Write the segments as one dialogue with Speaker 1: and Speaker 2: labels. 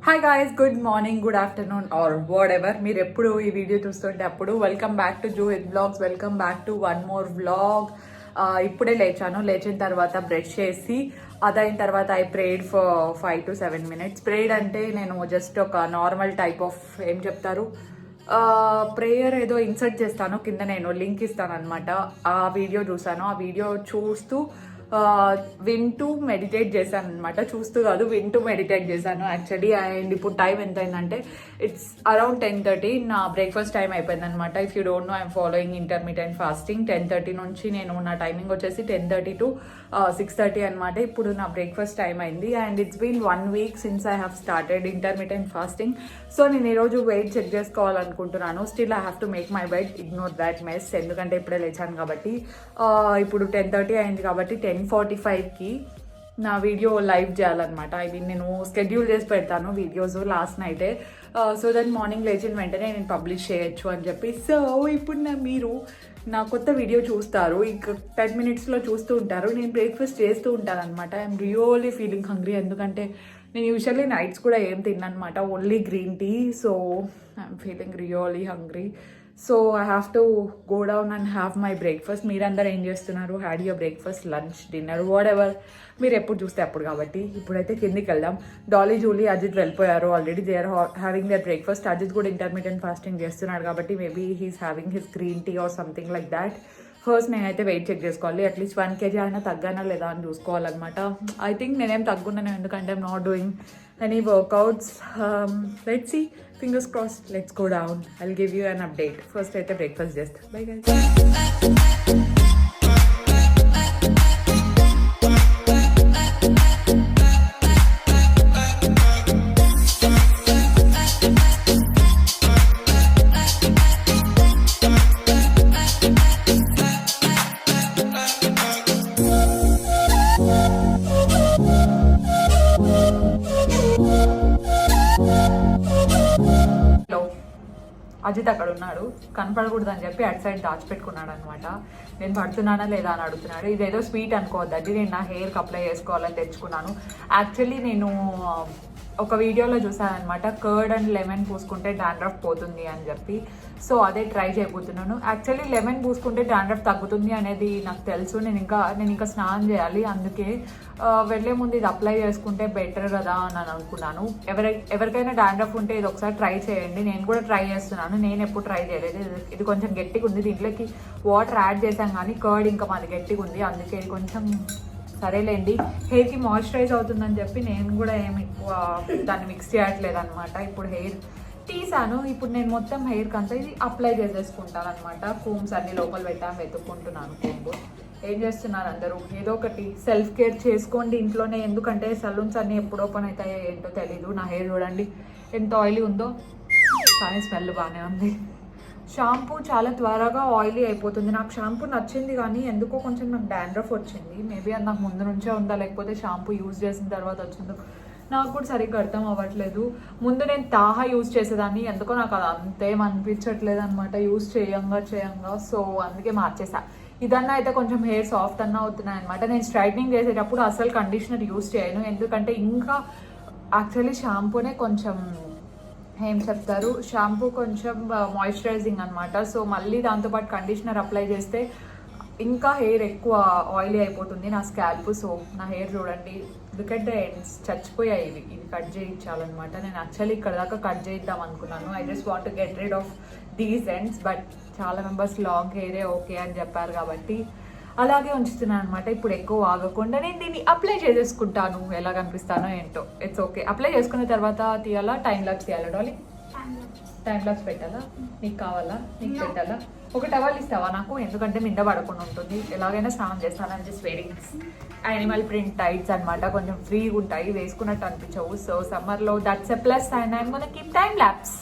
Speaker 1: Hi guys, good morning, good afternoon or whatever మీరు ఎప్పుడు ఈ వీడియో చూస్తుంటే అప్పుడు welcome back to Juhith blogs. Welcome back to one more vlog. ఇప్పుడే లేచిన తర్వాత బ్రష్ చేసి అదైన తర్వాత I prayed for 5 to 7 minutes. Prayed అంటే నేను జస్ట్ ఒక నార్మల్ టైప్ ఆఫ్ ఏం చెప్తారు ప్రేయర్ ఏదో ఇన్సర్ట్ చేస్తాను కింద, నేను లింక్ ఇస్తాను అనమాట. ఆ వీడియో చూసాను, ఆ వీడియో చూస్తూ వింటూ మెడిటేట్ చేశాను అనమాట. చూస్తూ కాదు, వింటూ మెడిటేట్ చేశాను యాక్చువల్లీ. అండ్ ఇప్పుడు టైం ఎంత అయిందంటే ఇట్స్ అరౌండ్ 10:30. నా బ్రేక్ఫాస్ట్ టైం అయిపోయింది అనమాట. If you don't know, I'm following intermediate fasting. 10:30 నుంచి నేను నా టైమింగ్ వచ్చేసి 10:30 to 6:30 అనమాట. ఇప్పుడు నా బ్రేక్ఫాస్ట్ టైం అయింది. And it's been 1 week since I have started intermediate fasting. So నేను ఈరోజు వెయిట్ చెక్ చేసుకోవాలనుకుంటున్నాను. Still I have to make my bed, ignore that mess, ఎందుకంటే ఇప్పుడే లేచాను కాబట్టి. ఇప్పుడు 10:30 అయింది కాబట్టి 10:45కి నా వీడియో లైవ్ చేయాలన్నమాట. ఇవి నేను స్కెడ్యూల్ చేసి పెడతాను వీడియోస్ లాస్ట్ నైటే, సో దట్ మార్నింగ్ లేచిన వెంటనే నేను పబ్లిష్ చేయొచ్చు అని చెప్పి. సో ఇప్పుడు మీరు నా కొత్త వీడియో చూస్తారు, ఇంక 10 minutesలో చూస్తూ ఉంటారు. నేను బ్రేక్ఫాస్ట్ చేస్తూ ఉంటాను అనమాట. ఐఎమ్ రియల్లీ ఫీలింగ్ హంగ్రీ, ఎందుకంటే నేను యూజువల్లీ నైట్స్ కూడా ఏం తిన్నమాట, only green tea. So I'm feeling really hungry. So I have to go down and have my breakfast. మీరందరూ ఏం చేస్తున్నారు? Had your breakfast, lunch, dinner, whatever మీరు ఎప్పుడు చూస్తే అప్పుడు. కాబట్టి ఇప్పుడైతే కిందికి వెళ్దాం. డాలీ, జూలీ, అజిత్ వెళ్ళిపోయారు already. They are having their breakfast. Ajit కూడా ఇంటర్మీడియట్ ఫాస్టింగ్ చేస్తున్నాడు కాబట్టి maybe he's having his green tea or something like that. First నేనైతే వెయిట్ చెక్ చేసుకోవాలి, అట్లీస్ట్ 1 kg అయినా తగ్గానా లేదా అని చూసుకోవాలన్నమాట. ఐ థింక్ నేనేం తగ్గున్నాను, ఎందుకంటే I'm not doing any workouts. Let's see, fingers crossed, let's go down. I'll give you an update. First అయితే breakfast చేస్తా. Bye guys. అజిత్ అక్కడ ఉన్నాడు, కనపడకూడదు అని చెప్పి అటు సైడ్ దాచిపెట్టుకున్నాడు అనమాట. నేను పడుతున్నానా లేదా అని అడుగుతున్నాడు. ఇదేదో స్వీట్ అనుకోవద్దండి, నేను నా హెయిర్కి అప్లై చేసుకోవాలని తెచ్చుకున్నాను. యాక్చువల్లీ నేను ఒక వీడియోలో చూసాను అనమాట, కర్డ్ అండ్ లెమన్ పూసుకుంటే డాండ్రఫ్ పోతుంది అని చెప్పి. సో అదే ట్రై చేయబోతున్నాను. యాక్చువల్లీ లెమన్ పూసుకుంటే డాండ్రఫ్ తగ్గుతుంది అనేది నాకు తెలుసు. నేను ఇంకా స్నానం చేయాలి, అందుకే వెళ్ళే ముందు ఇది అప్లై చేసుకుంటే బెటర్ కదా అని అనుకున్నాను. ఎవరికైనా డాండ్రఫ్ ఉంటే ఇది ఒకసారి ట్రై చేయండి. నేను కూడా ట్రై చేస్తున్నాను, నేను ఎప్పుడు ట్రై చేయలేదు. ఇది కొంచెం గట్టిగా ఉంది, దీంట్లోకి వాటర్ యాడ్ చేశాం కానీ కర్డ్ ఇంకా మాది గట్టిగా ఉంది, అందుకే ఇది కొంచెం సరేలేండి. హెయిర్కి మాయిశ్చరైజ్ అవుతుందని చెప్పి నేను కూడా ఏమి ఎక్కువ దాన్ని మిక్స్ చేయట్లేదు అనమాట. ఇప్పుడు హెయిర్ తీసాను, ఇప్పుడు నేను మొత్తం హెయిర్కి అంతా ఇది అప్లై చేసేసుకుంటాను అనమాట. కోమ్స్ అన్ని లోపల వెతుక్కుంటున్నాను. కోంబు ఏం చేస్తున్నారు అందరూ? ఏదో ఒకటి సెల్ఫ్ కేర్ చేసుకోండి ఇంట్లోనే, ఎందుకంటే సలూన్స్ అన్నీ ఎప్పుడు ఓపెన్ అవుతాయో ఏంటో తెలీదు. నా హెయిర్ చూడండి ఎంత ఆయిలీ ఉందో, కానీ స్మెల్ బాగానే ఉంది. షాంపూ చాలా త్వరగా ఆయిలీ అయిపోతుంది. నాకు షాంపూ నచ్చింది కానీ ఎందుకో కొంచెం నాకు డాండ్రఫ్ వచ్చింది. మేబీ అది నాకు ముందు నుంచే ఉందా, లేకపోతే షాంపూ యూజ్ చేసిన తర్వాత వచ్చిందో నాకు కూడా సరిగ్గా అర్థం అవ్వట్లేదు. ముందు నేను తాహా యూజ్ చేసేదాన్ని, ఎందుకో నాకు అది అంతేం అనిపించట్లేదు అనమాట యూజ్ చేయంగా. సో అందుకే మార్చేసా. ఇదన్నా అయితే కొంచెం హెయిర్ సాఫ్ట్ అన్నా అవుతున్నాయి అనమాట. నేను స్ట్రైట్నింగ్ చేసేటప్పుడు అసలు కండిషనర్ యూజ్ చేయను, ఎందుకంటే ఇంకా యాక్చువల్లీ షాంపూనే కొంచెం ఏం చెప్తారు, షాంపూ కొంచెం మాయిశ్చరైజింగ్ అనమాట. సో మళ్ళీ దాంతోపాటు కండిషనర్ అప్లై చేస్తే ఇంకా హెయిర్ ఎక్కువ ఆయిలీ అయిపోతుంది నా స్కాల్ప్. సో నా హెయిర్ చూడండి, లుక్ ఎట్ ద ఎండ్స్, చచ్చిపోయాయి. ఇవి కట్ చేయించాలన్నమాట. నేను యాక్చువల్లీ ఇక్కడ దాకా కట్ చేద్దాం అనుకున్నాను. I just want to get rid of these ends, but చాలా మెంబర్స్ లాంగ్ హెయిరే ఓకే అని చెప్పారు కాబట్టి అలాగే ఉంచుతున్నాను అనమాట. ఇప్పుడు ఎక్కువ ఆగకుండా నేను దీన్ని అప్లై చేసేసుకుంటాను, ఎలా కనిపిస్తానో ఏంటో. It's okay. అప్లై చేసుకున్న తర్వాత తీయాలా, టైం లాప్స్ తీయాలా డాలీ? టైం లాప్స్ పెట్టాలా? నీకు కావాలా? నీకు పెట్టాలా? ఒక టవల్ ఇస్తావా నాకు, ఎందుకంటే మింద పడకుండా ఉంటుంది. ఎలాగైనా స్నానం చేస్తాను. Just waiting. Animal print tights అనమాట, కొంచెం ఫ్రీగా ఉంటాయి, వేసుకున్నట్టు అనిపించవు. సో సమ్మర్లో that's a plus. And I'm gonna keep time laps.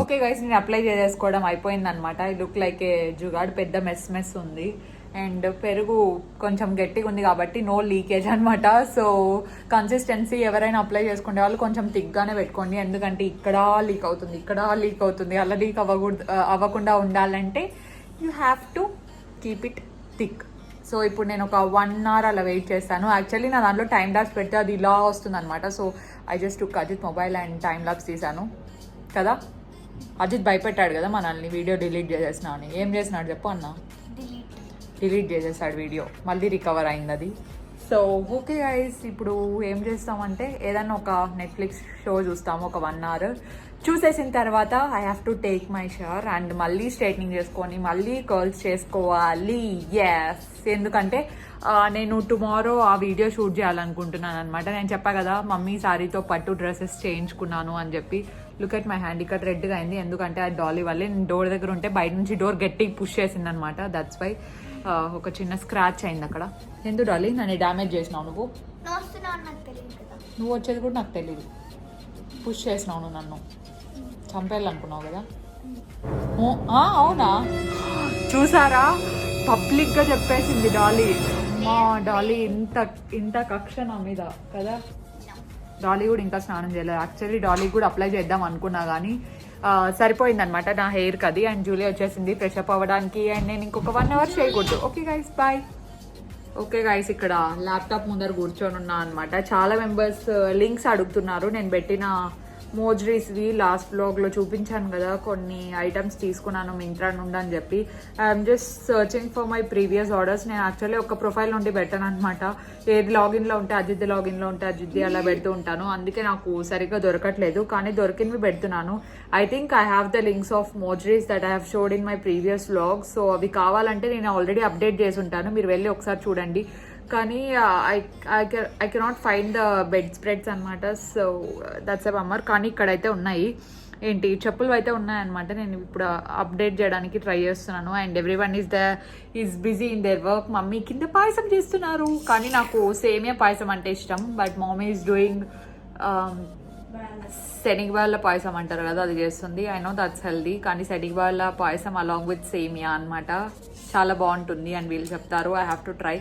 Speaker 1: Okay guys, నేను అప్లై చేసేసుకోవడం అయిపోయింది అనమాట. ఐ లుక్ లైక్ ఏ జుగాడ్, పెద్ద మెస్ ఉంది. అండ్ పెరుగు కొంచెం గట్టిగా ఉంది కాబట్టి నో లీకేజ్ అనమాట. సో కన్సిస్టెన్సీ ఎవరైనా అప్లై చేసుకునే వాళ్ళు కొంచెం థిక్గానే పెట్టుకోండి, ఎందుకంటే ఇక్కడ లీక్ అవుతుంది, అలా లీక్ అవ్వకుండా ఉండాలంటే you have to keep it thick. So ఇప్పుడు నేను ఒక 1 hour అలా వెయిట్ చేస్తాను. యాక్చువల్లీ నా దాంట్లో టైం ల్యాబ్స్ పెడితే అది ఇలా వస్తుంది అనమాట. So I just took Ajit mobile and time lapse తీసాను కదా. అజిత్ భయపెట్టాడు కదా మనల్ని వీడియో డిలీట్ చేసేసినా అని. ఏం చేసినాడు చెప్పు అన్న? డిలీట్ చేసేసాడు వీడియో, మళ్ళీ రికవర్ అయింది అది. సో ఓకే గైస్, ఇప్పుడు ఏం చేస్తామంటే ఏదన్నా ఒక నెట్ఫ్లిక్స్ షో చూస్తాము ఒక 1 hour. చూసేసిన తర్వాత I have to take my shower and మళ్ళీ స్ట్రైట్నింగ్ చేసుకొని మళ్ళీ కర్ల్స్ చేసుకోవాలి. ఎస్, ఎందుకంటే నేను టుమారో ఆ వీడియో షూట్ చేయాలనుకుంటున్నాను అనమాట. నేను చెప్పా కదా మమ్మీ సారీతో పట్టు డ్రెస్సెస్ చేయించుకున్నాను అని చెప్పి. లుక్ ఎట్ మై హ్యాండ్, ఇక్కడ రెడ్గా అయింది ఎందుకంటే అది డాలీ వల్లే. నేను డోర్ దగ్గర ఉంటే బయట నుంచి డోర్ గట్టిగా పుష్ చేసింది అనమాట. దట్స్ వై ఒక చిన్న స్క్రాచ్ అయింది అక్కడ. ఎందుకు డాలీ నన్ను డ్యామేజ్ చేసినావు? నువ్వు వచ్చేది కూడా నాకు తెలియదు. పుష్ చేసినావు నువ్వు, నన్ను చంపేయాలనుకున్నావు కదా. అవునా? చూసారా, పబ్లిక్గా చెప్పేసింది డాలీ. మా డాలీ ఇంత కక్ష నా మీద కదా. డాలీ కూడా ఇంకా స్నానం చేయలేదు. యాక్చువల్లీ డాలీ కూడా అప్లై చేద్దాం అనుకున్నా కానీ సరిపోయింది అనమాట నా హెయిర్కి అది. అండ్ జూలీ వచ్చేసింది ఫ్రెష్ అప్ అవ్వడానికి. అండ్ నేను ఇంకొక 1 hour చేయకూడదు. Okay guys, bye. Okay guys, ఇక్కడ ల్యాప్టాప్ ముందర కూర్చొని ఉన్నా అనమాట. చాలా మెంబర్స్ లింక్స్ అడుగుతున్నారు. నేను పెట్టిన మోజ్రీస్వి లాస్ట్ బ్లాగ్లో చూపించాను కదా, కొన్ని ఐటమ్స్ తీసుకున్నాను మింత్రా నుండి అని చెప్పి. I'm just searching for my previous orders. నేను యాక్చువల్లీ ఒక ప్రొఫైల్ నుండి పెట్టాను అనమాట. ఏది లాగిన్లో ఉంటే అజిత్ లాగిన్లో ఉంటే అజిత్ అలా పెడుతూ ఉంటాను. అందుకే నాకు సరిగ్గా దొరకట్లేదు, కానీ దొరికినవి పెడుతున్నాను. I think I have the links of mojris that I have showed in my previous vlog. So అవి కావాలంటే నేను ఆల్రెడీ అప్డేట్ చేసి ఉంటాను, మీరు వెళ్ళి ఒకసారి చూడండి. కానీ I cannot find the bed spreads అనమాట. So that's a bummer. కానీ ఇక్కడైతే ఉన్నాయి, ఏంటి చెప్పులు అయితే ఉన్నాయన్నమాట. నేను ఇప్పుడు అప్డేట్ చేయడానికి ట్రై చేస్తున్నాను. And every one is busy in their work. Mummy కింద పాయసం చేస్తున్నారు, కానీ నాకు సేమియా పాయసం అంటే ఇష్టం. బట్ మమ్మీ ఈజ్ డూయింగ్ శనగబాళ్ళ పాయసం అంటారు కదా, అది చేస్తుంది. ఐ నో దట్స్ హెల్దీ, కానీ శనగబాళ్ళ పాయసం అలాంగ్ విత్ సేమియా అనమాట. చాలా బాగుంటుంది అని వీళ్ళు చెప్తారు. I have to try.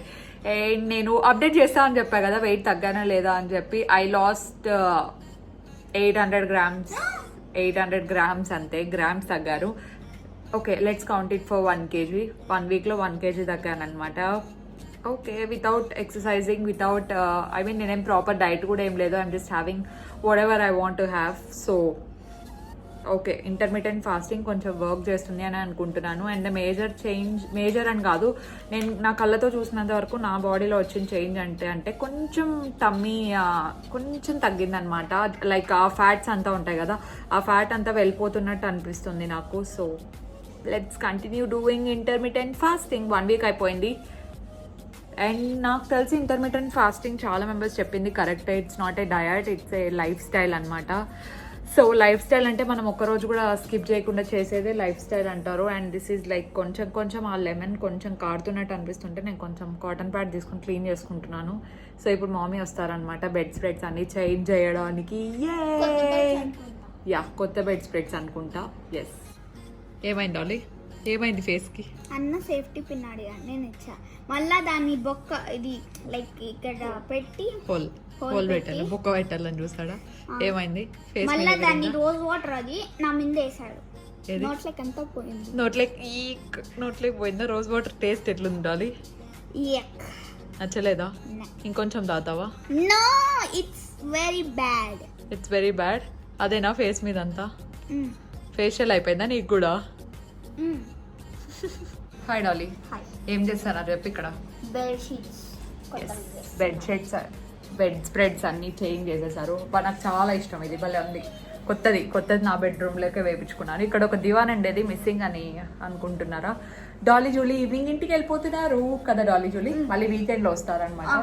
Speaker 1: And నేను అప్డేట్ చేస్తా అని చెప్పా కదా వెయిట్ తగ్గానా లేదా అని చెప్పి. ఐ లాస్ట్ 800 grams అంతే. గ్రామ్స్ తగ్గారు. Okay, let's count it for 1 kg. 1 weekలో 1 kg తగ్గానమాట. ఓకే, వితౌట్ ఎక్సర్సైజింగ్, వితౌట్ నేనేం ప్రాపర్ డైట్ కూడా ఏం లేదు. I'm just having whatever I want to have. So okay, intermediate fasting కొంచెం వర్క్ చేస్తుంది అని అనుకుంటున్నాను. అండ్ మేజర్ అని కాదు, నేను నా కళ్ళతో చూసినంత వరకు నా బాడీలో వచ్చిన చేంజ్ అంటే కొంచెం టమ్మీ కొంచెం తగ్గిందనమాట. లైక్ ఆ ఫ్యాట్స్ అంతా ఉంటాయి కదా, ఆ ఫ్యాట్ అంతా వెళ్ళిపోతున్నట్టు అనిపిస్తుంది నాకు. So let's continue doing intermediate fasting. 1 week అయిపోయింది. అండ్ నాకు తెలిసి ఇంటర్మీడియట్ ఫాస్టింగ్ చాలా మెంబర్స్ చెప్పింది కరెక్టే. It's not a diet, it's a life style అనమాట. సో లైఫ్ స్టైల్ అంటే మనం ఒక్కరోజు కూడా స్కిప్ చేయకుండా చేసేదే లైఫ్ స్టైల్ అంటారు. అండ్ దిస్ ఈజ్ లైక్ కొంచెం ఆ లెమన్ కొంచెం కారుతున్నట్టు అనిపిస్తుంటే నేను కొంచెం కాటన్ ప్యాడ్ తీసుకుని క్లీన్ చేసుకుంటున్నాను. సో ఇప్పుడు మమ్మీ వస్తారనమాట బెడ్ స్ప్రెడ్స్ అన్ని చేంజ్ చేయడానికి. కొత్త బెడ్ స్ప్రెడ్స్ అనుకుంటా. ఎస్. ఏమైంది ఆలీ? ఏమైంది ఫేస్కి?
Speaker 2: అన్న సేఫ్టీ పిన్ అడిగా, నేను ఇచ్చా. మళ్ళా దాన్ని బొక్క ఇది లైక్ ఇక్కడ పెట్టి
Speaker 1: హోల్ పెట్టాలి, బొక్క పెట్టాలని చూసాడా? ఏమైంది?
Speaker 2: మళ్ళా దాన్ని రోజ్ వాటర్ అది నా మీద వేసాడు. నోట్లోకి అంతా పోయింది.
Speaker 1: నోట్లోకి పోయిందా? రోజ్ వాటర్ టేస్ట్ ఎట్లుంది డాలీ? నచ్చలేదా? ఇంకొంచెం తాగుతావా?
Speaker 2: No, it's very bad.
Speaker 1: అదేనా ఫేస్ మీద అంతా? ఫేషియల్ అయిపోయిందా నీకు కూడా? Hi Dolly. ఏం చేస్తారా రేపు ఇక్కడ? బెడ్ స్ప్రెడ్స్ అన్ని చేంజ్ చేసేసారు. నాకు చాలా ఇష్టం, ఇది భలే ఉంది. కొత్తది నా బెడ్రూమ్లోకే వేయించుకున్నాను. ఇక్కడ ఒక దివాన్ ఉండేది మిస్సింగ్ అని అనుకుంటున్నారా? డాలీ జూలీ ఈవినింగ్ ఇంటికి వెళ్ళిపోతున్నారు కదా డాలీ జూలీ, మళ్ళీ వీకెండ్లో వస్తారనమాట.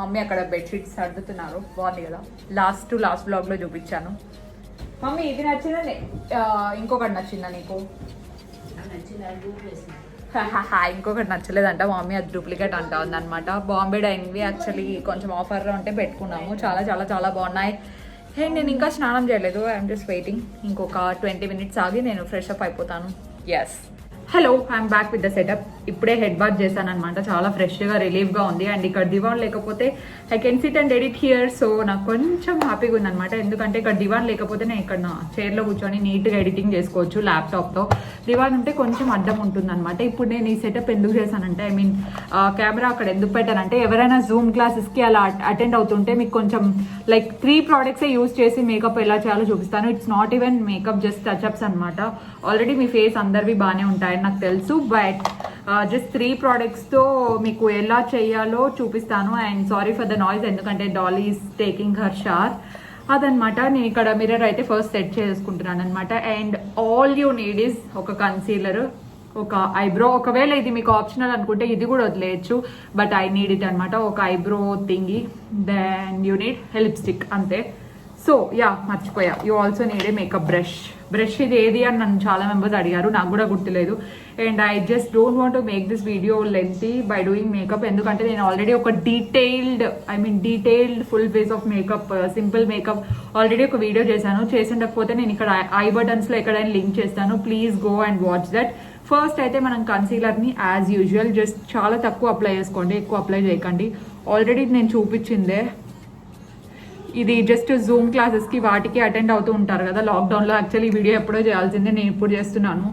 Speaker 1: మమ్మీ అక్కడ బెడ్షీట్స్ సర్దుతున్నారు. బాగుంది కదా, లాస్ట్ బ్లాగ్లో చూపించాను. మమ్మీ ఇది నచ్చిందండి, ఇంకొకటి నచ్చిందా నీకు? ఇంకొకటి నచ్చలేదంట మమ్మీ, అది డూప్లికేట్ అంటా ఉందన్నమాట. బాంబే డైనింగ్వి యాక్చువల్లీ కొంచెం ఆఫర్లో ఉంటే పెట్టుకున్నాము. చాలా చాలా చాలా బాగున్నాయి. నేను ఇంకా స్నానం చేయలేదు, ఐఎమ్ జస్ట్ వెయిటింగ్. ఇంకొక 20 minutes ఆగి నేను ఫ్రెష్ అప్ అయిపోతాను. Yes. Hello, I'm back with the setup. ఇప్పుడే హెడ్ బాత్ చేశాను అనమాట. చాలా ఫ్రెష్గా రిలీఫ్గా ఉంది. అండ్ ఇక్కడ దివాన్ లేకపోతే I can SIT and edit here. So నాకు కొంచెం హ్యాపీగా ఉందన్నమాట. ఎందుకంటే ఇక్కడ దివాన్ లేకపోతే నేను ఇక్కడ నా చైర్లో కూర్చొని నీట్గా ఎడిటింగ్ చేసుకోవచ్చు ల్యాప్టాప్తో. దివాన్ ఉంటే కొంచెం అడ్డం ఉంటుందన్నమాట. ఇప్పుడు నేను ఈ సెటప్ ఎందుకు చేశానంటే ఐ మీన్ కెమెరా అక్కడ ఎందుకు పెట్టానంటే ఎవరైనా జూమ్ క్లాసెస్కి అలా అటెండ్ అవుతుంటే మీకు కొంచెం లైక్ 3 ప్రోడక్ట్సే యూజ్ చేసి మేకప్ ఎలా చేయాలో చూపిస్తాను. It's not even makeup, just touch-ups అనమాట. ఆల్రెడీ మీ ఫేస్ అందరివి బాగానే ఉంటాయని నాకు తెలుసు, బట్ జస్ట్ 3 ప్రోడక్ట్స్తో మీకు ఎలా చేయాలో చూపిస్తాను. And sorry for the noise, ఎందుకంటే Dolly is taking her shower. అదనమాట. నేను ఇక్కడ మిర్రర్ అయితే ఫస్ట్ సెట్ చేసుకుంటున్నాను అనమాట. And all you need is ఒక కన్సీలర్, ఒక ఐబ్రో. ఒకవేళ ఇది మీకు ఆప్షనల్ అనుకుంటే ఇది కూడా వదిలేయచ్చు, బట్ ఐ నీడ్ ఇట్ అనమాట. ఒక eyebrow thingy, then you need lipstick, అంతే. సో యా, మర్చిపోయా, you also need a makeup brush. Brush ఇది ఏది అని నన్ను చాలా మెంబర్స్ అడిగారు, నాకు కూడా గుర్తులేదు. And I just don't want to make this video lengthy by doing makeup, ఎందుకంటే నేను ఆల్రెడీ ఒక detailed full face of makeup, simple makeup already ఒక వీడియో చేశాను. చేసిండకపోతే నేను ఇక్కడ ఐ బటన్స్లో ఎక్కడైనా లింక్ చేస్తాను, please go and watch that. First అయితే మనం కన్సీలర్ని యాజ్ యూజువల్ జస్ట్ చాలా తక్కువ అప్లై చేసుకోండి, ఎక్కువ అప్లై చేయకండి. ఆల్రెడీ నేను చూపించిందే, ఇది జస్ట్ జూమ్ క్లాసెస్కి వాటికి అటెండ్ అవుతూ ఉంటారు కదా లాక్డౌన్లో. యాక్చువల్లీ ఈ వీడియో ఎప్పుడో చేయాల్సిందే, నేను ఇప్పుడు చేస్తున్నాను.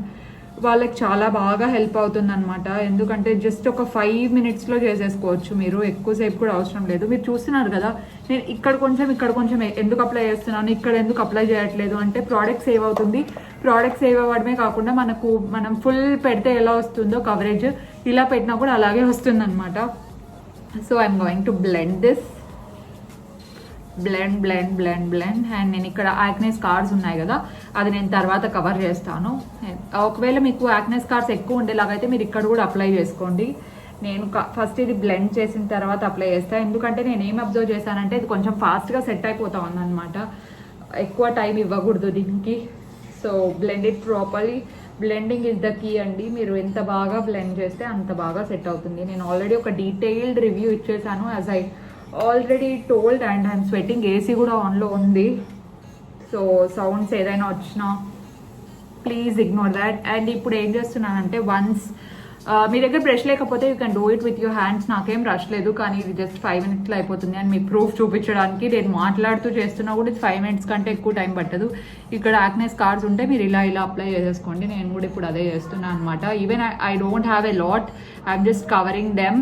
Speaker 1: వాళ్ళకి చాలా బాగా హెల్ప్ అవుతుంది అనమాట. ఎందుకంటే జస్ట్ ఒక 5 మినిట్స్లో చేసేసుకోవచ్చు మీరు, ఎక్కువసేపు కూడా అవసరం లేదు. మీరు చూస్తున్నారు కదా, నేను ఇక్కడ కొంచెం ఎందుకు అప్లై చేస్తున్నాను, ఇక్కడ ఎందుకు అప్లై చేయట్లేదు అంటే ప్రోడక్ట్ సేవ్ అవుతుంది. ప్రోడక్ట్ సేవ్ అవ్వడమే కాకుండా మనం ఫుల్ పెడితే ఎలా వస్తుందో కవరేజ్, ఇలా పెట్టినా కూడా అలాగే వస్తుంది అనమాట. So I'm going to blend this, blend. And నేను ఇక్కడ యాక్నే స్కార్స్ ఉన్నాయి కదా, అది నేను తర్వాత కవర్ చేస్తాను. ఒకవేళ మీకు యాక్నే స్కార్స్ ఎక్కువ ఉండేలాగైతే మీరు ఇక్కడ కూడా అప్లై చేసుకోండి. నేను ఫస్ట్ ఇది బ్లెండ్ చేసిన తర్వాత అప్లై చేస్తాను, ఎందుకంటే నేను ఏం అబ్జర్వ్ చేశానంటే ఇది కొంచెం ఫాస్ట్గా సెట్ అయిపోతా ఉందన్నమాట. ఎక్కువ టైం ఇవ్వకూడదు దీనికి. So blend it properly. Blending is the key అండి. మీరు ఎంత బాగా బ్లెండ్ చేస్తే అంత బాగా సెట్ అవుతుంది. నేను ఆల్రెడీ ఒక డీటెయిల్డ్ రివ్యూ ఇచ్చేసాను, as I already told. And I'm sweating, AC కూడా ఆన్లో ఉంది. సో సౌండ్స్ ఏదైనా వచ్చినా ప్లీజ్ ఇగ్నోర్ దాట్. అండ్ ఇప్పుడు ఏం చేస్తున్నానంటే వన్స్ మీ దగ్గర బ్రష్ లేకపోతే you can do it with your hands. నాకేం రష్ లేదు, కానీ ఇది జస్ట్ 5 మినిట్స్లో అయిపోతుంది. అండ్ మీకు ప్రూఫ్ చూపించడానికి నేను మాట్లాడుతూ చేస్తున్నా కూడా ఇది 5 మినిట్స్ కంటే ఎక్కువ టైం పట్టదు. ఇక్కడ యాక్నే స్కార్స్ ఉంటే మీరు ఇలా అప్లై చేసేసుకోండి. నేను కూడా ఇప్పుడు అదే చేస్తున్నాను అనమాట. Even I don't have a lot, I'm just covering them.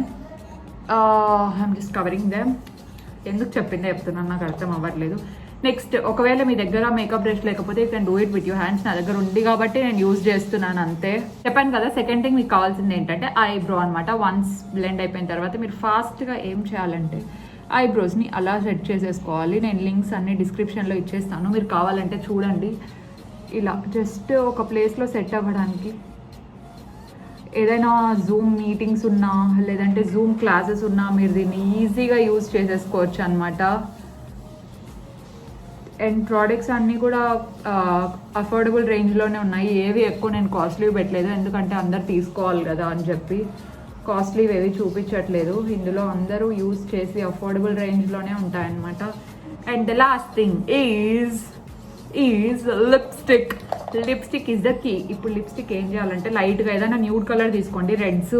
Speaker 1: ఎందుకు చెప్తున్నాను నాకు అర్థం అవ్వట్లేదు. నెక్స్ట్, ఒకవేళ మీ దగ్గర మేకప్ బ్రష్ లేకపోతే you can do it with your hands. నా దగ్గర ఉంది కాబట్టి నేను యూజ్ చేస్తున్నాను, అంతే. చెప్పాను కదా, సెకండ్ థింగ్ మీకు కావాల్సింది ఏంటంటే ఐబ్రో అనమాట. వన్స్ బ్లెండ్ అయిపోయిన తర్వాత మీరు ఫాస్ట్గా ఏం చేయాలంటే ఐబ్రోస్ని అలా సెట్ చేసేసుకోవాలి. నేను లింక్స్ అన్ని డిస్క్రిప్షన్లో ఇచ్చేస్తాను, మీరు కావాలంటే చూడండి. ఇలా జస్ట్ ఒక ప్లేస్లో సెట్ అవ్వడానికి, ఏదైనా జూమ్ మీటింగ్స్ ఉన్నా లేదంటే జూమ్ క్లాసెస్ ఉన్నా మీరు దీన్ని ఈజీగా యూజ్ చేసేసుకోవచ్చు అనమాట. అండ్ ప్రోడక్ట్స్ అన్నీ కూడా అఫోర్డబుల్ రేంజ్లోనే ఉన్నాయి. ఏవి ఎక్కువ నేను కాస్ట్లీ పెట్టలేదు, ఎందుకంటే అందరు తీసుకోవాలి కదా అని చెప్పి కాస్ట్లీ ఏవి చూపించట్లేదు. ఇందులో అందరూ యూజ్ చేసి అఫోర్డబుల్ రేంజ్లోనే ఉంటాయన్నమాట. And the last thing is lipstick. Lipstick is the key. ఇప్పుడు లిప్స్టిక్ ఏం చేయాలంటే లైట్గా ఏదైనా న్యూడ్ కలర్ తీసుకోండి. రెడ్స్,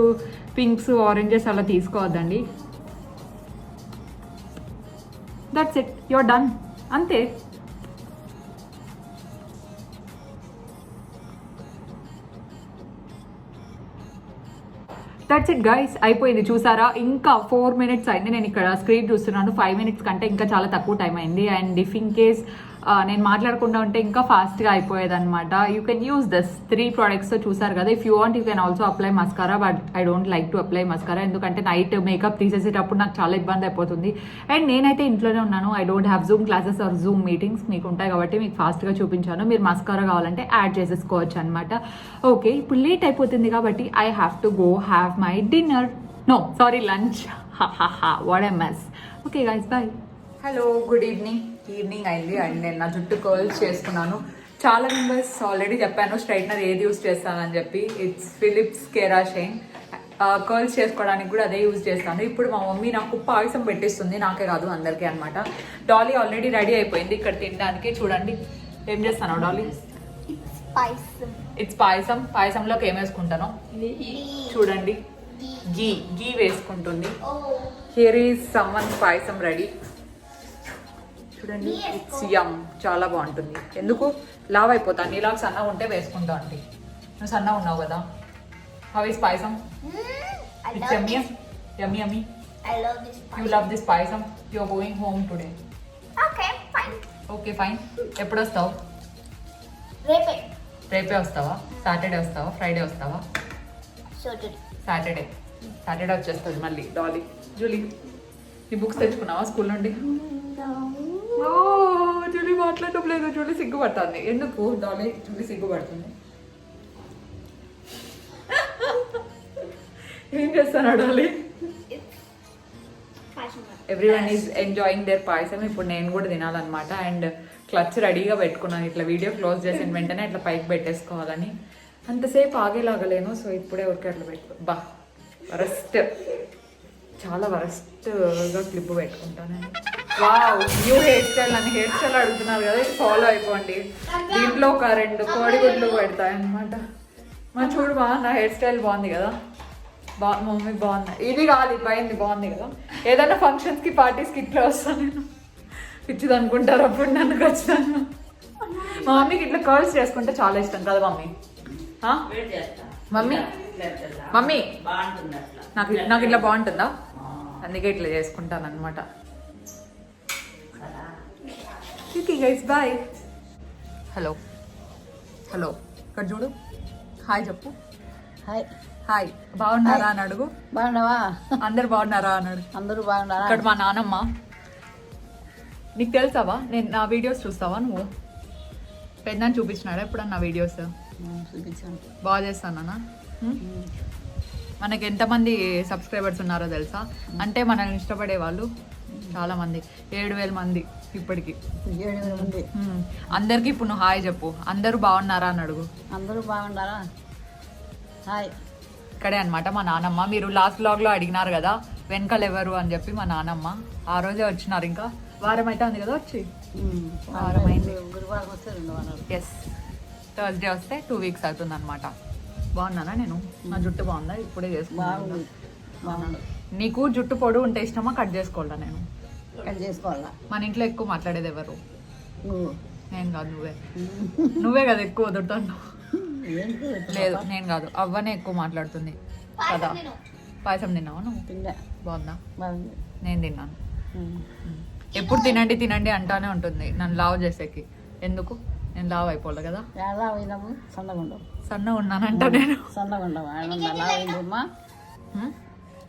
Speaker 1: పింక్స్, ఆరెంజెస్ అలా తీసుకోవద్దండి. దట్స్ ఇట్, యూర్ డన్, అంతే. దట్స్ ఇట్ గైస్, అయిపోయింది. చూసారా, ఇంకా 4 మినిట్స్ అయింది. నేను ఇక్కడ స్క్రీన్ చూస్తున్నాను, 5 మినిట్స్ కంటే ఇంకా చాలా తక్కువ టైం అయింది. అండ్ ఇఫ్ ఇన్ కేస్ నేను మాట్లాడకుండా ఉంటే ఇంకా ఫాస్ట్గా అయిపోయేది అనమాట. యూ కెన్ యూస్ దిస్ 3 ప్రోడక్ట్స్తో చూసారు కదా. If you want you can also apply mascara, but I don't like to apply mascara, ఎందుకంటే నైట్ మేకప్ తీసేసేటప్పుడు నాకు చాలా ఇబ్బంది అయిపోతుంది. అండ్ నేనైతే ఇంట్లోనే ఉన్నాను, I don't have Zoom classes or Zoom meetings. మీకు ఉంటాయి కాబట్టి మీకు ఫాస్ట్గా చూపించాను. మీరు మస్కారా కావాలంటే యాడ్ చేసేసుకోవచ్చు అనమాట. ఓకే, ఇప్పుడు లేట్ అయిపోతుంది కాబట్టి I have to go have my dinner. No sorry, lunch. What a mess. Okay guys, bye. Hello, good evening అయింది. అండ్ నేను నా జుట్టు కర్ల్స్ చేసుకున్నాను. చాలా మెంబర్స్ ఆల్రెడీ చెప్పాను స్ట్రైట్నర్ ఏది యూజ్ చేస్తానని చెప్పి. It's Philips కెరాషైన్. కర్ల్స్ చేసుకోవడానికి కూడా అదే యూజ్ చేస్తాను. ఇప్పుడు మా మమ్మీ నాకు పాయసం పెట్టిస్తుంది, నాకే కాదు అందరికీ అనమాట. డాలీ ఆల్రెడీ రెడీ అయిపోయింది ఇక్కడ తినడానికి. చూడండి ఏం చేస్తాను డాలీ.
Speaker 2: పాయసం.
Speaker 1: ఇట్స్ పాయసం. పాయసంలోకి ఏం వేసుకుంటాను చూడండి. గీ వేసుకుంటుంది. Here is someone payasam ready. చూడండి, ఇట్స్ యమ్. చాలా బాగుంటుంది. ఎందుకు లావ్ అయిపోతాను, నీలాగా సన్నగా ఉంటే వేసుకుంటా అండి. నువ్వు సన్నగా ఉన్నావు కదా. How is payasam? It's yummy yummy yummy.
Speaker 2: I love this.
Speaker 1: You love this payasam. You are going home today.
Speaker 2: Okay, fine.
Speaker 1: Okay fine. ఎప్పుడు వస్తావు? రేపే వస్తావా? సాటర్డే వస్తావా? ఫ్రైడే వస్తావా? సాటర్డే వచ్చేస్తుంది మళ్ళీ. డాలీ, జూలీ, ఈ బుక్స్ తెచ్చుకున్నావా స్కూల్ నుండి? ఓ జూలీ మాట్లాడటం లేదు. జూలీ సిగ్గుపడుతుంది. ఎందుకు డాలీ? జూలీ సిగ్గుపడుతుంది. ఏం చేస్తాను Dolly? Everyone is enjoying there payasam. ఇప్పుడు నేను కూడా తినాలన్నమాట. అండ్ క్లచ్ రెడీగా పెట్టుకున్నాను. ఇట్లా వీడియో క్లోజ్ చేసిన వెంటనే ఇట్లా పైకి పెట్టేసుకోవాలని. అంతసేపు ఆగేలాగలేను. సో ఇప్పుడే ఊరికే అట్లా బా వరస్ట్, చాలా వరస్ట్గా క్లిప్ పెట్టుకుంటాను. వావ్, న్యూ హెయిర్ స్టైల్ అని హెయిర్ స్టైల్ అడుగుతున్నారు కదా, ఇది ఫాలో అయిపోండి. దీంట్లో ఒక 2 కోడిగుడ్లు పెడతాయన్నమాట. మనం చూడు బా, నా హెయిర్ స్టైల్ బాగుంది కదా. మమ్మీ బాగుంది. ఇది కాదు, ఇది పైంది బాగుంది కదా. ఏదైనా ఫంక్షన్స్కి పార్టీస్కి ఇట్లా వస్తాను నేను. పిచ్చిది అనుకుంటారు అప్పుడు నన్ను ఖచ్చితంగా. మా మమ్మీకి ఇట్లా కర్ల్స్ చేసుకుంటే చాలా ఇష్టం కదా మమ్మీ. మమ్మీ మమ్మీ నాకు ఇట్లా బాగుంటుందా? అందుకే ఇట్లా చేసుకుంటాను అనమాట. Guys bye. హలో హలో, ఇక్కడ చూడు. హాయ్ చెప్పు.
Speaker 3: Hi
Speaker 1: hi. బాగున్నారా అని అడుగు.
Speaker 3: బాగున్నావా?
Speaker 1: అందరు బాగున్నారా అన్నాడు.
Speaker 3: అందరూ బాగున్నారా?
Speaker 1: ఇక్కడ మా నానమ్మ. నీకు తెలుసావా, నేను నా వీడియోస్ చూస్తావా నువ్వు? పెద్దని చూపించినాడా ఎప్పుడన్నా నా వీడియోస్?
Speaker 3: చూపించాను.
Speaker 1: బాగా చేస్తానా? మనకి ఎంతమంది సబ్స్క్రైబర్స్ ఉన్నారో తెలుసా? అంటే మనల్ని ఇష్టపడే వాళ్ళు చాలా మంది, 7,000 మంది ఇప్పటికి.
Speaker 3: 7,000 మంది.
Speaker 1: అందరికి ఇప్పుడు నువ్వు హాయ్ చెప్పు. అందరూ బాగున్నారా అని అడుగు.
Speaker 3: అందరూ బాగున్నారా? హాయ్.
Speaker 1: ఇక్కడే అనమాట మా నానమ్మ. మీరు లాస్ట్ బ్లాగ్లో అడిగినారు కదా వెనకాల ఎవరు అని చెప్పి, మా నానమ్మ. ఆ రోజే వచ్చినారు. ఇంకా వారం అయితే ఉంది కదా వచ్చి. వారం అయింది.
Speaker 3: గురువారం వస్తే 2 వారాలు.
Speaker 1: ఎస్, థర్స్డే వస్తే 2 వీక్స్ అవుతుంది అనమాట. బాగున్నానా నేను? నా జుట్టు బాగుందా? ఇప్పుడే చేసుకున్నాను.
Speaker 3: బాగున్నాడు.
Speaker 1: నీకు జుట్టు పొడు ఉంటే ఇష్టమా కట్ చేసుకోవాలా? నేను
Speaker 3: కట్ చేసుకోవాలా?
Speaker 1: మన ఇంట్లో ఎక్కువ మాట్లాడేది ఎవరు?
Speaker 3: నువ్వు.
Speaker 1: నేను కాదు, నువ్వే కదా ఎక్కువ వదులుతాను.
Speaker 3: ఏంటి?
Speaker 1: లేదు నేను కాదు, అవ్వనే ఎక్కువ మాట్లాడుతుంది కదా. పాయసం తిన్నావా నువ్వు?
Speaker 3: తిన్నా.
Speaker 1: బాగుందా?
Speaker 3: బాగుంది.
Speaker 1: నేను తిన్నాను. ఎప్పుడు తినండి తినండి అంటానే ఉంటుంది నన్ను లావ్ చేసేకి. ఎందుకు? నేను లావ్ అయిపోలే కదా.
Speaker 3: ఎలా పోయినాము? సన్నగా ఉండవు.
Speaker 1: సన్నగా ఉన్నానంట నేను.
Speaker 3: సన్నగా ఉండవు. అలా అయిందమ్మా.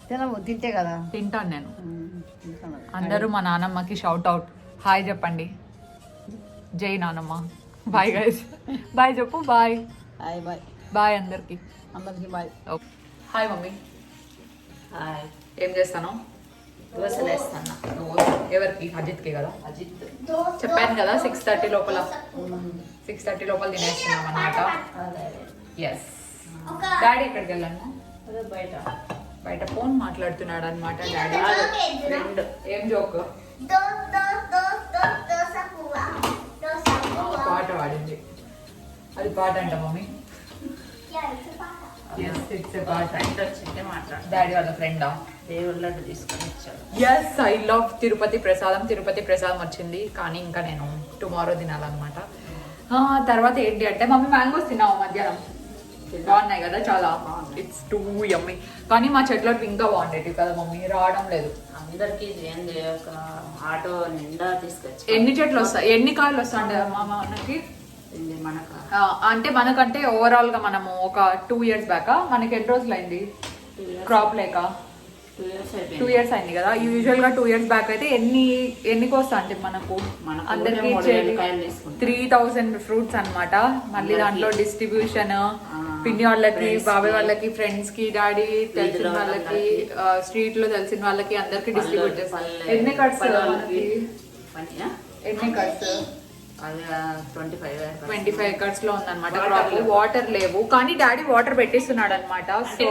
Speaker 3: తినవు, తింటే కదా.
Speaker 1: తింటాను నేను. అందరూ మా నానమ్మకి షౌట్ అవుట్. హాయ్ చెప్పండి. జై నానమ్మ. Bye guys. బాయ్ చెప్పు. బాయ్.
Speaker 3: Hi bye.
Speaker 1: బాయ్ అందరికి.
Speaker 3: అందరికి బాయ్.
Speaker 1: Hi mummy.
Speaker 3: హాయ్.
Speaker 1: ఏం చేస్తాను?
Speaker 3: దోశలు వేస్తాను.
Speaker 1: ఎవరికి? అజిత్కి కదా.
Speaker 3: అజిత్.
Speaker 1: చెప్పాను కదా 6:30 లోపల. 6:30 లోపల తినేస్తున్నాం అన్నమాట. ఎస్. డాడీ ఎక్కడికి వెళ్ళాను?
Speaker 3: బయట
Speaker 1: బయట ఫోన్ మాట్లాడుతున్నాడు అనమాట డాడీ. ఫ్రెండ్. ఏం జోక్? పాట పాడింది. అది పాట అంట మమ్మీ. డాడీ వాళ్ళ ఫ్రెండా?
Speaker 3: దేవుళ్ళ లడ్డు తీసుకొని వచ్చాడు.
Speaker 1: ఎస్, ఐ లవ్ తిరుపతి ప్రసాదం. తిరుపతి ప్రసాదం వచ్చింది కానీ ఇంకా నేను టుమారో తినాలన్నమాట. తర్వాత ఏంటి అంటే మమ్మీ మ్యాంగోస్ తిన్నావు మధ్యాహ్నం. బాగున్నాయి కదా చాలా. ఇట్స్ టూ యమ్మీ. కానీ మా చెట్లకి ఇంకా బాగుండేవి కదా మమ్మీ. రావడం లేదు.
Speaker 3: అందరికి ఏంది ఒక ఆటో నిండా తీసుకొచ్చి.
Speaker 1: ఎన్ని చెట్లు వస్తాయి? ఎన్ని కాయలు వస్తాయి మా మనకి?
Speaker 3: మనకు
Speaker 1: అంటే మనకంటే ఓవరాల్ గా మనము ఒక 2 years బ్యాక్ మనకి ఎన్ని రోజులు అయింది క్రాప్ లేక? 2 years అయింది కదా. యూజువల్ గా 2 years బ్యాక్ అయితే ఎన్ని కోస్తా అంటే మనకు అందరికి 3,000 ఫ్రూట్స్ అన్నమాట. మళ్ళీ దాంట్లో డిస్ట్రిబ్యూషన్ పిన్ని వాళ్ళకి, బాబాయ్ వాళ్ళకి, ఫ్రెండ్స్ కి, డాడీ తెలిసిన వాళ్ళకి, స్ట్రీట్ లో తెలిసిన వాళ్ళకి అందరికి డిస్ట్రిబ్యూట్ చేస్తాం. ఎన్ని కట్స్? ఎన్ని కట్స్? 25 acres లో ఉందన్నమాట క్రాప్. వాటర్ లేవు కానీ డాడీ వాటర్ పెట్టిస్తున్నాడు అనమాట. సో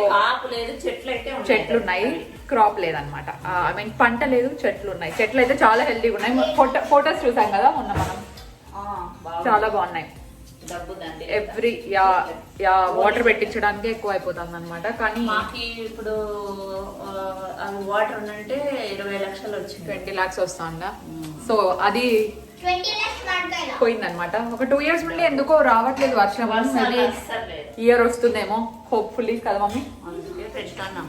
Speaker 1: చెట్లు ఉన్నాయి, క్రాప్ లేదనమాట. ఐ మీన్ పంట లేదు, చెట్లు ఉన్నాయి. చెట్లు అయితే చాలా హెల్తీగా ఉన్నాయి. ఫొటోస్ చూసాం కదా మొన్న మనం, చాలా బాగున్నాయి.
Speaker 3: డబ్బు దండి
Speaker 1: ఎవ్రీ యా వాటర్ పెట్టించడానికి ఎక్కువ అయిపోతుంది అనమాట. కానీ
Speaker 3: మాకి ఇప్పుడు వాటర్ ఉందంటే 20 లక్షలు వచ్చింది.
Speaker 1: 20 lakhs వస్తుందా. సో అది
Speaker 2: 20 lakhs వాడతాయిలా.
Speaker 1: పోయిందనమాట. ఒక 2 years నుండి ఎందుకో రావట్లేదు వర్షం.
Speaker 3: వర్షాలు అస్సలు లేదు.
Speaker 1: ఇయర్ వస్తుందేమో హోప్ఫుల్లీ కదా మమ్మీ.
Speaker 3: అందుకే పెట్టుకున్నాం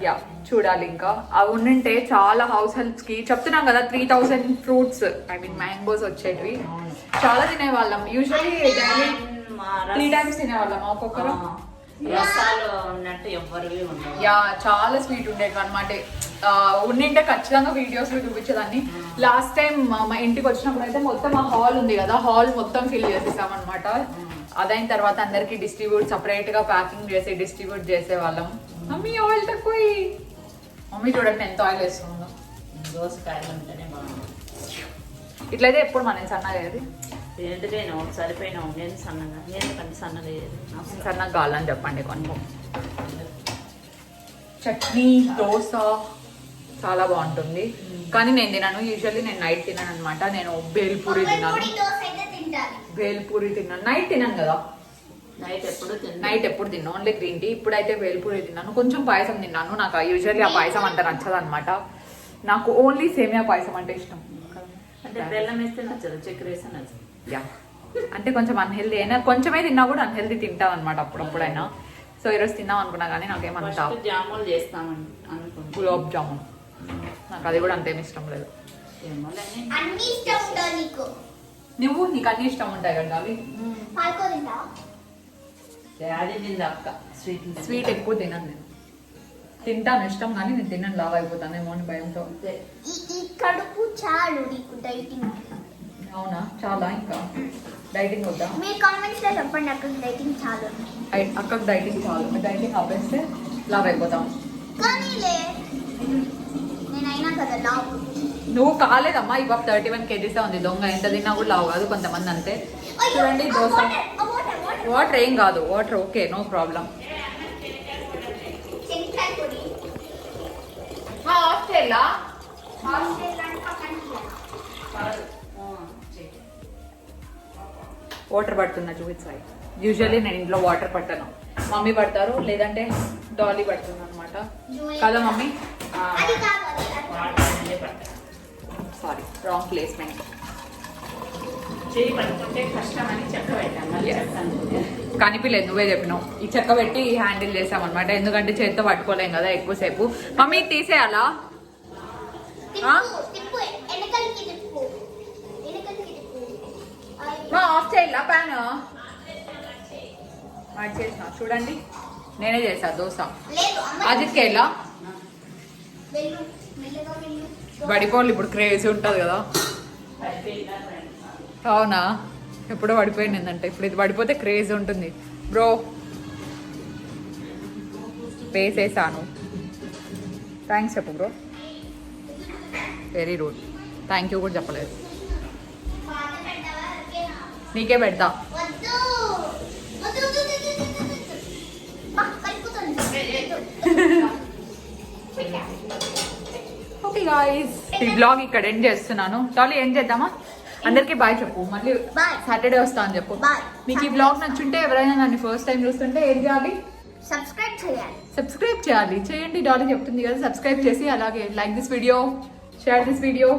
Speaker 1: యా చూడాలి. ఇంకా అవి ఉండింటే చాలా హౌస్ హెల్ప్స్ కి చెప్తున్నాం కదా 3000 ఫ్రూట్స్ మ్యాంగోస్ వచ్చేటివి. చాలా తినేవాళ్ళం. యూజువల్లీ డైలీ 3 times తినేవాళ్ళం ఒక్కొక్కరు.
Speaker 3: రసాలు ఉన్నట్టు ఎవ్వరివి ఉండవు.
Speaker 1: యా చాలా స్వీట్ ఉండేవి అనమాట. ఉండింటే ఖచ్చితంగా వీడియోస్ లో చూపించేదాన్ని. లాస్ట్ టైం మా ఇంటికి వచ్చినప్పుడు అయితే మొత్తం ఆ హాల్ ఉంది కదా, హాల్ మొత్తం ఫిల్ చేసేసాం అనమాట. అదైన తర్వాత అందరికి డిస్ట్రిబ్యూట్ సపరేట్ గా ప్యాకింగ్ చేసి డిస్ట్రిబ్యూట్ చేసేవాళ్ళం. మమ్మీ ఆయిల్ తక్కువ. మమ్మీ చూడండి ఎంత ఆయిల్ వేస్తుందో.
Speaker 3: దోసకాయలు ఉంటేనే బాగుంది.
Speaker 1: ఇట్లయితే ఎప్పుడు మనం సన్నగా అయ్యేది.
Speaker 3: ఎందుకైనా సరిపోయినా నేను సన్నగా, నేను కంటే సన్నగా
Speaker 1: సన్నగా కావాలని చెప్పండి కొంచెం. చట్నీ దోశ చాలా బాగుంటుంది. కానీ నేను తినను. యూజువల్లీ నేను నైట్ తినను అనమాట. నేను బేల్పూరి తిన్నాను.
Speaker 2: దోశ అయితే తింటాను.
Speaker 1: బేల్పూరి తిన్నాను. నైట్ తిన్నాను కదా. నైట్ ఎప్పుడు తిన్నాను ఓన్లీ గ్రీన్ టీ. ఇప్పుడైతే బేల్పూరి తిన్నాను. కొంచెం పాయసం తిన్నాను. నాకు యూజువల్లీ ఆ పాయసం అంత నచ్చదు అనమాట. నాకు ఓన్లీ సేమియా పాయసం అంటే ఇష్టం.
Speaker 3: అంటే బెల్లం వేస్తే నచ్చదు, చక్కెర వేస్తే నచ్చదు.
Speaker 1: యా అంటే కొంచెం అన్హెల్దీ అయినా కొంచెమే తిన్నా కూడా అన్హెల్దీ తింటాం అనమాట అప్పుడప్పుడైనా. సో ఈరోజు తిన్నాం అనుకున్నా కానీ నాకేమంతా
Speaker 3: జాములు చేస్తామని అనుకుంటా.
Speaker 1: గులాబ్ జామున్ నాకు అది కూడా అంతేమి ఇష్టం లేదు.
Speaker 2: అన్ని ఇష్టం ఉంటుంది నీకు.
Speaker 1: నీకు అన్ని ఇష్టం ఉంటాయి కదా అవి.
Speaker 2: పాల్కో తింటావా?
Speaker 3: డాడీ తింది అక్క
Speaker 1: స్వీట్ ఎక్కువ తినను నేను. తింటాను ఇష్టం కానీ నేను తినను, లావ్ అయిపోతానేమో అని భయంతో.
Speaker 2: ఈ కడుపు చాలు నీకు డైటింగ్.
Speaker 1: అవునా చాలా ఇంకా డైటింగ్ వద్దా?
Speaker 2: మీ కామెంట్స్ లో చెప్పండి అక్కడ డైటింగ్ చాలు.
Speaker 1: అక్కకు డైటింగ్ చాలు. డైటింగ్ ఆపేస్తే లావ్ అయిపోతాం.
Speaker 2: కానీలే నేనైనా కదా లావ్.
Speaker 1: నువ్వు కాలేదమ్మా. ఇవాళ 31 kgs ఉంది. దొంగ ఎంత తిన్నా కూడా లావు కాదు కొంతమంది అంతే. చూడండి దోశ. వాటర్ ఏం కాదు. Water okay, no problem. Australia water పడుతున్నా చూపించాయి. యూజువల్లీ నేను ఇంట్లో వాటర్ పట్టాను, మమ్మీ పడతారు లేదంటే డాలీ పడుతుంది అనమాట. కదా మమ్మీ? Sorry wrong placement.
Speaker 3: చేయి పట్టుకుంటే కష్టం అని చెక్క పెట్టాను. మళ్ళీ చెప్తాను.
Speaker 1: కనిపించలేదు, నువ్వే చెప్పినావు. ఈ చెక్క పెట్టి హ్యాండిల్ చేసామన్నమాట. ఎందుకంటే చేతితో పట్టుకోలేం కదా ఎక్కువసేపు. మమ్మీ తీసేయాలా? ఆఫ్ చేయాలా ప్యాన్? చేసిన చూడండి, నేనే చేసా దోశ. అజిత్కేలా పడిపోవాలి. ఇప్పుడు క్రేజ్ ఉంటుంది కదా. అవునా? ఎప్పుడో పడిపోయింది ఏంటంటే ఇప్పుడు ఇది పడిపోతే క్రేజ్ ఉంటుంది బ్రో. వేసేసాను. థ్యాంక్స్ చెప్పు bro. Very rude. Thank you కూడా చెప్పలేదు. నీకే పెడతా. ఓకే గాయ్స్, ఈ బ్లాగ్ ఇక్కడ ఎండ్ చేస్తున్నాను. టాలీ ఏం చేద్దామా? అందరికి బాయ్ చెప్పు. మళ్ళీ సాటర్డే వస్తా అని చెప్పు. మీకు ఈ బ్లాగ్ నచ్చుంటే ఎవరైనా నన్ను ఫస్ట్ టైం చూస్తుంటే ఏం చేయాలి? సబ్స్క్రైబ్ చేయాలి. చేయండి, డాలీ చెప్తుంది కదా. సబ్స్క్రైబ్ చేసి అలాగే like this video, share this video,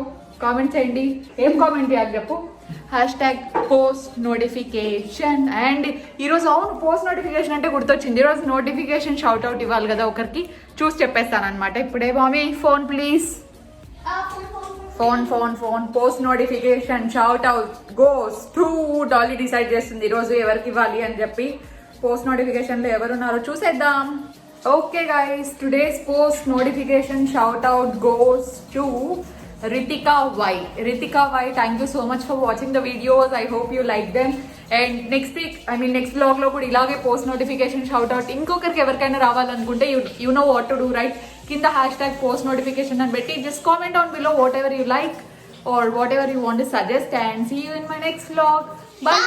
Speaker 1: comment చేయండి. ఏం కామెంట్ చేయాలి చెప్పు? #Post notification. అండ్ ఈరోజు అవును పోస్ట్ నోటిఫికేషన్ అంటే గుర్తొచ్చింది. ఈరోజు నోటిఫికేషన్ షౌట్ అవుట్ ఇవ్వాలి కదా ఒకరికి. చూసి చెప్పేస్తాను అనమాట. ఇప్పుడే mummy phone please. Phone post notification shout out goes to Dolly. Decide చేస్తుంది ఈరోజు ఎవరికి ఇవ్వాలి అని చెప్పి. పోస్ట్ నోటిఫికేషన్ లో ఎవరున్నారో చూసేద్దాం. Okay guys, today's post notification shout out goes to Ritika Y. Ritika Y, thank you so much for watching the videos. I hope you like them. And next week, next vlog లో కూడా ఇలాగే post notification shout out ఇంకొకరికి ఎవరికైనా రావాలనుకుంటే you know what to do, right? కింద #post notification అని పెట్టి just comment down below whatever you like or whatever you want to suggest, and see you in my next vlog. Bye.